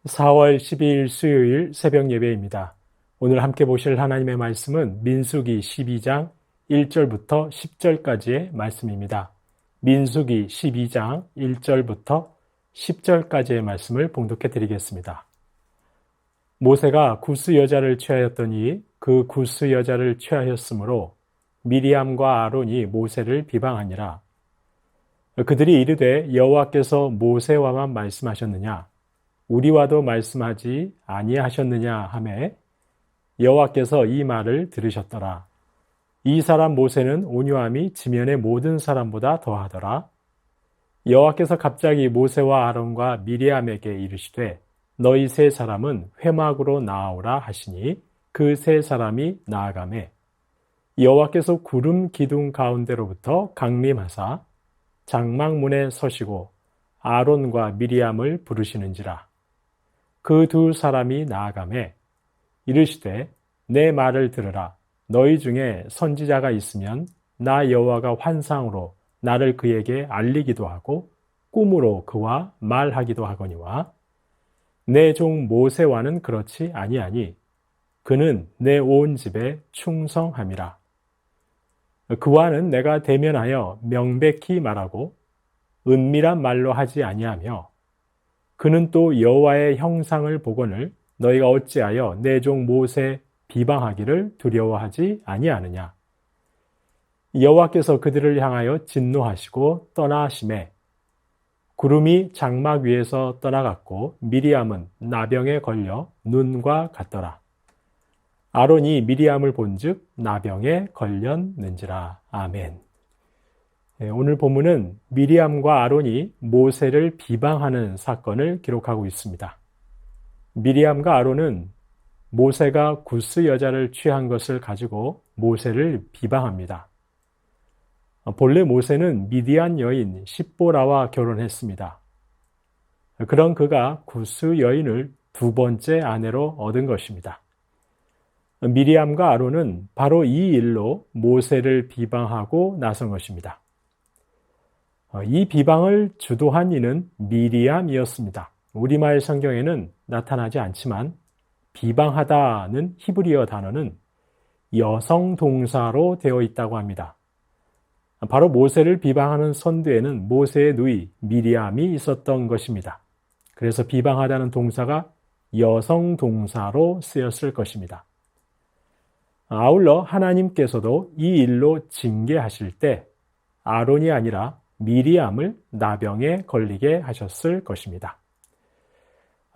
4월 12일 수요일 새벽 예배입니다. 오늘 함께 보실 하나님의 말씀은 민수기 12장 1절부터 10절까지의 말씀입니다. 민수기 12장 1절부터 10절까지의 말씀을 봉독해 드리겠습니다. 모세가 구스 여자를 취하였더니 그 구스 여자를 취하였으므로 미리암과 아론이 모세를 비방하니라. 그들이 이르되 여호와께서 모세와만 말씀하셨느냐? 우리와도 말씀하지 아니하셨느냐 하매 여호와께서 이 말을 들으셨더라. 이 사람 모세는 온유함이 지면의 모든 사람보다 더하더라. 여호와께서 갑자기 모세와 아론과 미리암에게 이르시되 너희 세 사람은 회막으로 나아오라 하시니 그 세 사람이 나아가매 여호와께서 구름 기둥 가운데로부터 강림하사 장막문에 서시고 아론과 미리암을 부르시는지라. 그 두 사람이 나아가매 이르시되 내 말을 들으라. 너희 중에 선지자가 있으면 나 여호와가 환상으로 나를 그에게 알리기도 하고 꿈으로 그와 말하기도 하거니와 내 종 모세와는 그렇지 아니하니 그는 내 온 집에 충성함이라. 그와는 내가 대면하여 명백히 말하고 은밀한 말로 하지 아니하며 그는 또 여호와의 형상을 보거늘 너희가 어찌하여 내 종 모세 비방하기를 두려워하지 아니하느냐. 여호와께서 그들을 향하여 진노하시고 떠나심에 구름이 장막 위에서 떠나갔고 미리암은 나병에 걸려 눈과 같더라. 아론이 미리암을 본즉 나병에 걸렸는지라. 아멘. 오늘 본문은 미리암과 아론이 모세를 비방하는 사건을 기록하고 있습니다. 미리암과 아론은 모세가 구스 여자를 취한 것을 가지고 모세를 비방합니다. 본래 모세는 미디안 여인 십보라와 결혼했습니다. 그런 그가 구스 여인을 두 번째 아내로 얻은 것입니다. 미리암과 아론은 바로 이 일로 모세를 비방하고 나선 것입니다. 이 비방을 주도한 이는 미리암이었습니다. 우리말 성경에는 나타나지 않지만 비방하다는 히브리어 단어는 여성 동사로 되어 있다고 합니다. 바로 모세를 비방하는 선두에는 모세의 누이 미리암이 있었던 것입니다. 그래서 비방하다는 동사가 여성 동사로 쓰였을 것입니다. 아울러 하나님께서도 이 일로 징계하실 때 아론이 아니라 미리암을 나병에 걸리게 하셨을 것입니다.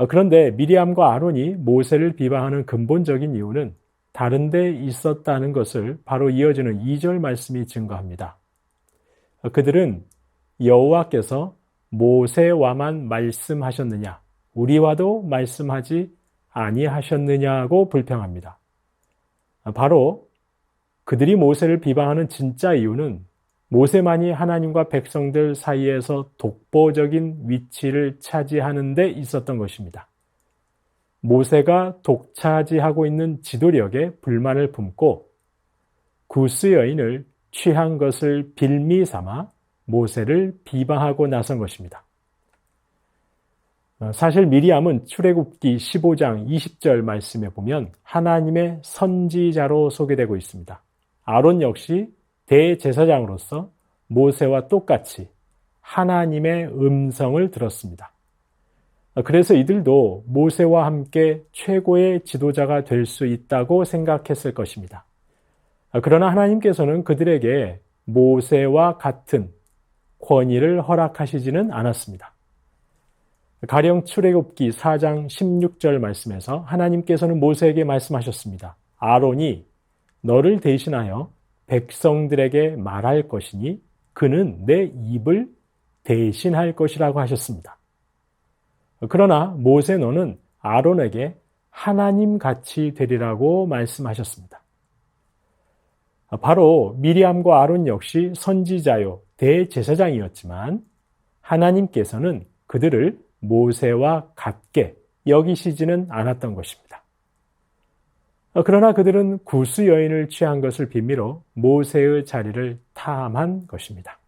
그런데 미리암과 아론이 모세를 비방하는 근본적인 이유는 다른 데 있었다는 것을 바로 이어지는 2절 말씀이 증거합니다. 그들은 여호와께서 모세와만 말씀하셨느냐, 우리와도 말씀하지 아니하셨느냐고 불평합니다. 바로 그들이 모세를 비방하는 진짜 이유는 모세만이 하나님과 백성들 사이에서 독보적인 위치를 차지하는 데 있었던 것입니다. 모세가 독차지하고 있는 지도력에 불만을 품고 구스 여인을 취한 것을 빌미 삼아 모세를 비방하고 나선 것입니다. 사실 미리암은 출애굽기 15장 20절 말씀에 보면 하나님의 선지자로 소개되고 있습니다. 아론 역시 대제사장으로서 모세와 똑같이 하나님의 음성을 들었습니다. 그래서 이들도 모세와 함께 최고의 지도자가 될 수 있다고 생각했을 것입니다. 그러나 하나님께서는 그들에게 모세와 같은 권위를 허락하시지는 않았습니다. 가령 출애굽기 4장 16절 말씀에서 하나님께서는 모세에게 말씀하셨습니다. 아론이 너를 대신하여 백성들에게 말할 것이니 그는 내 입을 대신할 것이라고 하셨습니다. 그러나 모세 너는 아론에게 하나님같이 되리라고 말씀하셨습니다. 바로 미리암과 아론 역시 선지자요 대제사장이었지만 하나님께서는 그들을 모세와 같게 여기시지는 않았던 것입니다. 그러나 그들은 구스 여인을 취한 것을 빌미로 모세의 자리를 탐한 것입니다.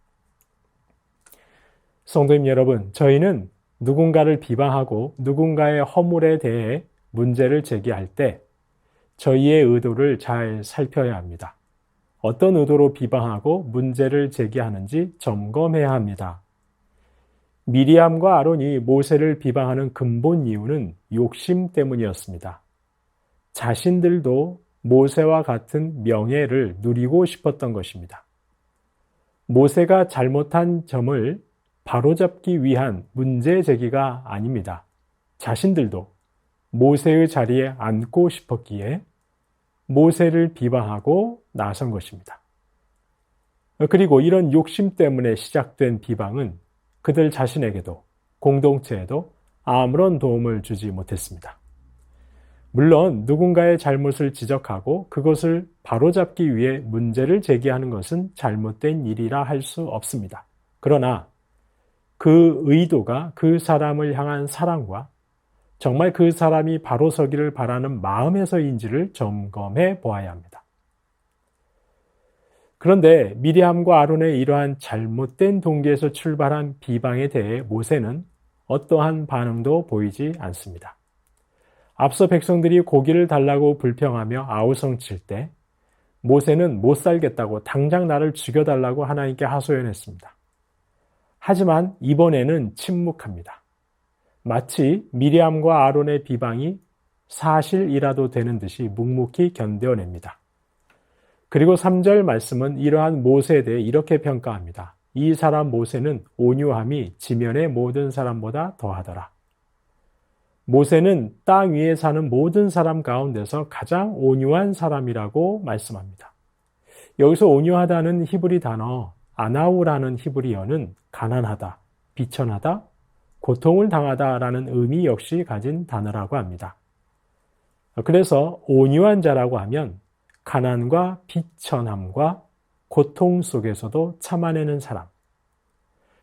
성도님 여러분, 저희는 누군가를 비방하고 누군가의 허물에 대해 문제를 제기할 때 저희의 의도를 잘 살펴야 합니다. 어떤 의도로 비방하고 문제를 제기하는지 점검해야 합니다. 미리암과 아론이 모세를 비방하는 근본 이유는 욕심 때문이었습니다. 자신들도 모세와 같은 명예를 누리고 싶었던 것입니다. 모세가 잘못한 점을 바로잡기 위한 문제 제기가 아닙니다. 자신들도 모세의 자리에 앉고 싶었기에 모세를 비방하고 나선 것입니다. 그리고 이런 욕심 때문에 시작된 비방은 그들 자신에게도 공동체에도 아무런 도움을 주지 못했습니다. 물론 누군가의 잘못을 지적하고 그것을 바로잡기 위해 문제를 제기하는 것은 잘못된 일이라 할 수 없습니다. 그러나 그 의도가 그 사람을 향한 사랑과 정말 그 사람이 바로 서기를 바라는 마음에서인지를 점검해 보아야 합니다. 그런데 미리암과 아론의 이러한 잘못된 동기에서 출발한 비방에 대해 모세는 어떠한 반응도 보이지 않습니다. 앞서 백성들이 고기를 달라고 불평하며 아우성칠 때 모세는 못 살겠다고 당장 나를 죽여달라고 하나님께 하소연했습니다. 하지만 이번에는 침묵합니다. 마치 미리암과 아론의 비방이 사실이라도 되는 듯이 묵묵히 견뎌냅니다. 그리고 3절 말씀은 이러한 모세에 대해 이렇게 평가합니다. 이 사람 모세는 온유함이 지면의 모든 사람보다 더하더라. 모세는 땅 위에 사는 모든 사람 가운데서 가장 온유한 사람이라고 말씀합니다. 여기서 온유하다는 히브리 단어 아나우라는 히브리어는 가난하다, 비천하다, 고통을 당하다라는 의미 역시 가진 단어라고 합니다. 그래서 온유한 자라고 하면 가난과 비천함과 고통 속에서도 참아내는 사람,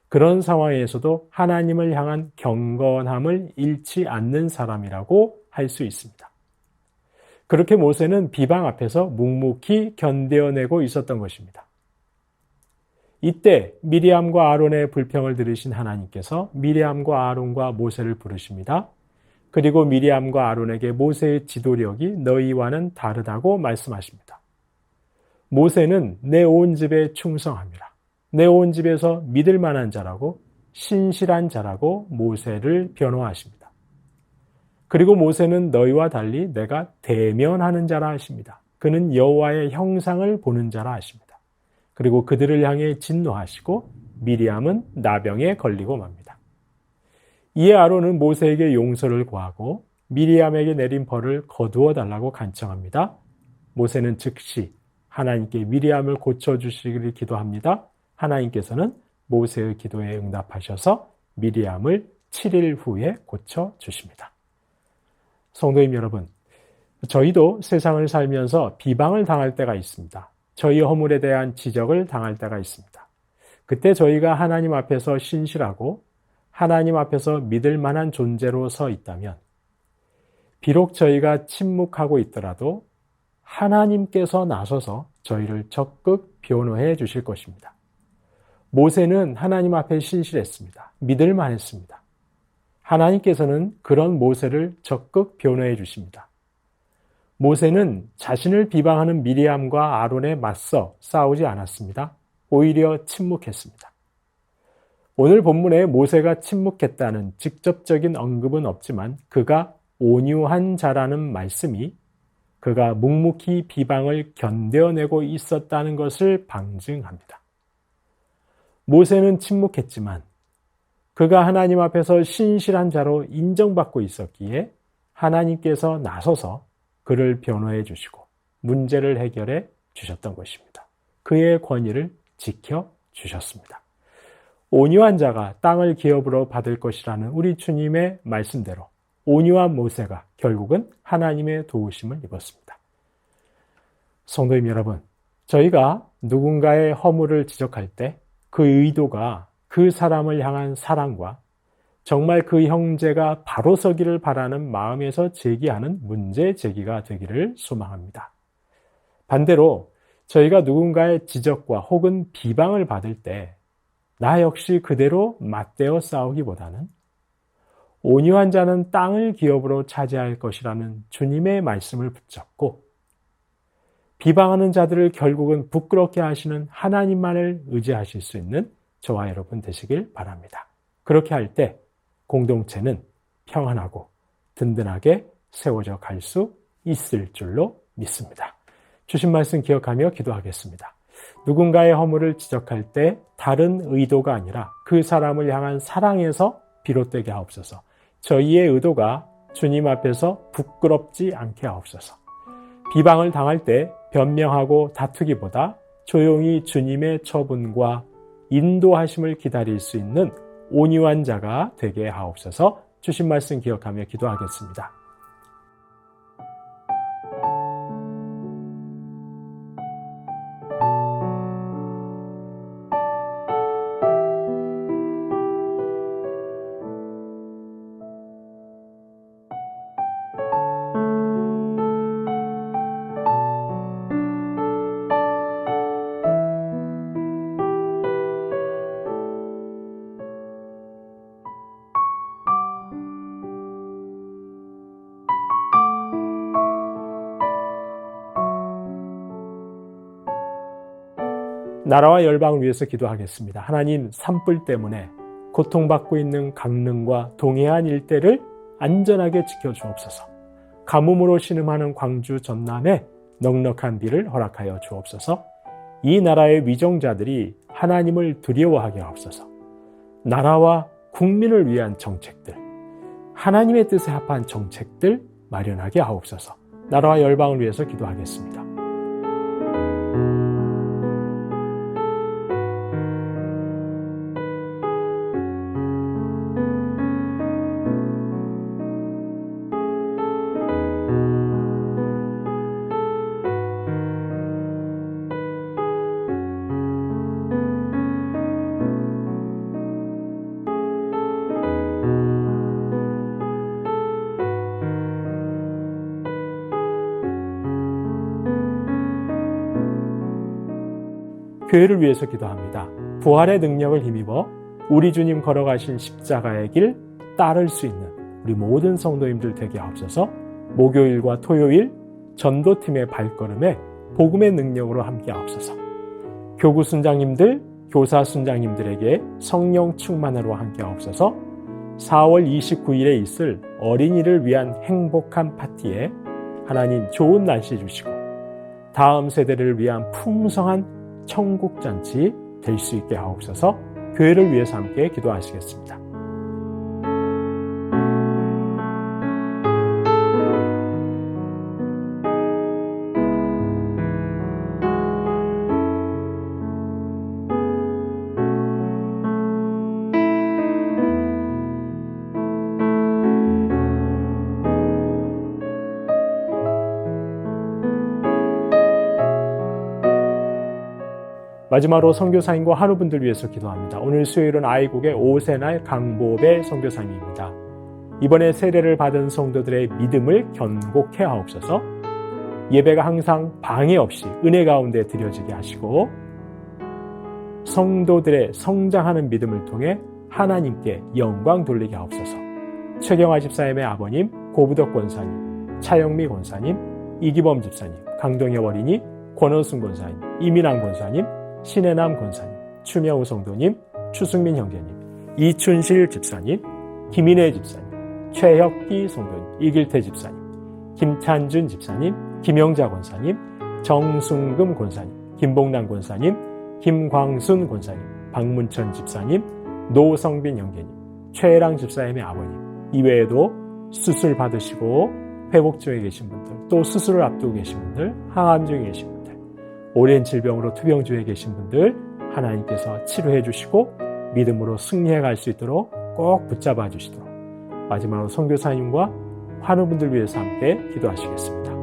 그런 상황에서도 하나님을 향한 경건함을 잃지 않는 사람이라고 할 수 있습니다. 그렇게 모세는 비방 앞에서 묵묵히 견뎌내고 있었던 것입니다. 이때 미리암과 아론의 불평을 들으신 하나님께서 미리암과 아론과 모세를 부르십니다. 그리고 미리암과 아론에게 모세의 지도력이 너희와는 다르다고 말씀하십니다. 모세는 내 온 집에 충성함이라. 내 온 집에서 믿을 만한 자라고 신실한 자라고 모세를 변호하십니다. 그리고 모세는 너희와 달리 내가 대면하는 자라 하십니다. 그는 여호와의 형상을 보는 자라 하십니다. 그리고 그들을 향해 진노하시고 미리암은 나병에 걸리고 맙니다. 이에 아론은 모세에게 용서를 구하고 미리암에게 내린 벌을 거두어 달라고 간청합니다. 모세는 즉시 하나님께 미리암을 고쳐주시기를 기도합니다. 하나님께서는 모세의 기도에 응답하셔서 미리암을 7일 후에 고쳐주십니다. 성도님 여러분, 저희도 세상을 살면서 비방을 당할 때가 있습니다. 저희 허물에 대한 지적을 당할 때가 있습니다. 그때 저희가 하나님 앞에서 신실하고 하나님 앞에서 믿을 만한 존재로 서 있다면 비록 저희가 침묵하고 있더라도 하나님께서 나서서 저희를 적극 변호해 주실 것입니다. 모세는 하나님 앞에 신실했습니다. 믿을 만했습니다. 하나님께서는 그런 모세를 적극 변호해 주십니다. 모세는 자신을 비방하는 미리암과 아론에 맞서 싸우지 않았습니다. 오히려 침묵했습니다. 오늘 본문에 모세가 침묵했다는 직접적인 언급은 없지만 그가 온유한 자라는 말씀이 그가 묵묵히 비방을 견뎌내고 있었다는 것을 방증합니다. 모세는 침묵했지만 그가 하나님 앞에서 신실한 자로 인정받고 있었기에 하나님께서 나서서 그를 변호해 주시고 문제를 해결해 주셨던 것입니다. 그의 권위를 지켜 주셨습니다. 온유한 자가 땅을 기업으로 받을 것이라는 우리 주님의 말씀대로 온유한 모세가 결국은 하나님의 도우심을 입었습니다. 성도님 여러분, 저희가 누군가의 허물을 지적할 때 그 의도가 그 사람을 향한 사랑과 정말 그 형제가 바로 서기를 바라는 마음에서 제기하는 문제 제기가 되기를 소망합니다. 반대로 저희가 누군가의 지적과 혹은 비방을 받을 때 나 역시 그대로 맞대어 싸우기보다는 온유한 자는 땅을 기업으로 차지할 것이라는 주님의 말씀을 붙잡고 비방하는 자들을 결국은 부끄럽게 하시는 하나님만을 의지하실 수 있는 저와 여러분 되시길 바랍니다. 그렇게 할 때 공동체는 평안하고 든든하게 세워져 갈 수 있을 줄로 믿습니다. 주신 말씀 기억하며 기도하겠습니다. 누군가의 허물을 지적할 때 다른 의도가 아니라 그 사람을 향한 사랑에서 비롯되게 하옵소서. 저희의 의도가 주님 앞에서 부끄럽지 않게 하옵소서. 비방을 당할 때 변명하고 다투기보다 조용히 주님의 처분과 인도하심을 기다릴 수 있는 온유한 자가 되게 하옵소서. 주신 말씀 기억하며 기도하겠습니다. 나라와 열방을 위해서 기도하겠습니다. 하나님, 산불 때문에 고통받고 있는 강릉과 동해안 일대를 안전하게 지켜주옵소서. 가뭄으로 신음하는 광주 전남에 넉넉한 비를 허락하여 주옵소서. 이 나라의 위정자들이 하나님을 두려워하게 하옵소서. 나라와 국민을 위한 정책들, 하나님의 뜻에 합한 정책들 마련하게 하옵소서. 나라와 열방을 위해서 기도하겠습니다. 교회를 위해서 기도합니다. 부활의 능력을 힘입어 우리 주님 걸어가신 십자가의 길 따를 수 있는 우리 모든 성도님들 되게 하옵소서. 목요일과 토요일 전도팀의 발걸음에 복음의 능력으로 함께 하옵소서. 교구 순장님들, 교사 순장님들에게 성령 충만으로 함께 하옵소서. 4월 29일에 있을 어린이를 위한 행복한 파티에 하나님 좋은 날씨 주시고 다음 세대를 위한 풍성한 천국잔치 될 수 있게 하옵소서. 교회를 위해서 함께 기도하시겠습니다. 마지막으로 선교사님과 한우분들 위해서 기도합니다. 오늘 수요일은 아이국의 오세날 강보배 선교사님입니다. 이번에 세례를 받은 성도들의 믿음을 견고케 하옵소서. 예배가 항상 방해 없이 은혜 가운데 드려지게 하시고 성도들의 성장하는 믿음을 통해 하나님께 영광 돌리게 하옵소서. 최경화 집사님의 아버님, 고부덕 권사님, 차영미 권사님, 이기범 집사님, 강동엽 어린이, 권호순 권사님, 이민환 권사님, 신혜남 권사님, 추명우 성도님, 추승민 형제님, 이춘실 집사님, 김인혜 집사님, 최혁기 성도님, 이길태 집사님, 김찬준 집사님, 김영자 권사님, 정순금 권사님, 김봉남 권사님, 김광순 권사님, 박문천 집사님, 노성빈 형제님, 최랑 집사님의 아버님, 이외에도 수술 받으시고 회복 중에 계신 분들, 또 수술을 앞두고 계신 분들, 항암 중에 계신 분들, 오랜 질병으로 투병 중에 계신 분들 하나님께서 치료해 주시고 믿음으로 승리해 갈 수 있도록 꼭 붙잡아 주시도록 마지막으로 선교사님과 환우분들 위해서 함께 기도하시겠습니다.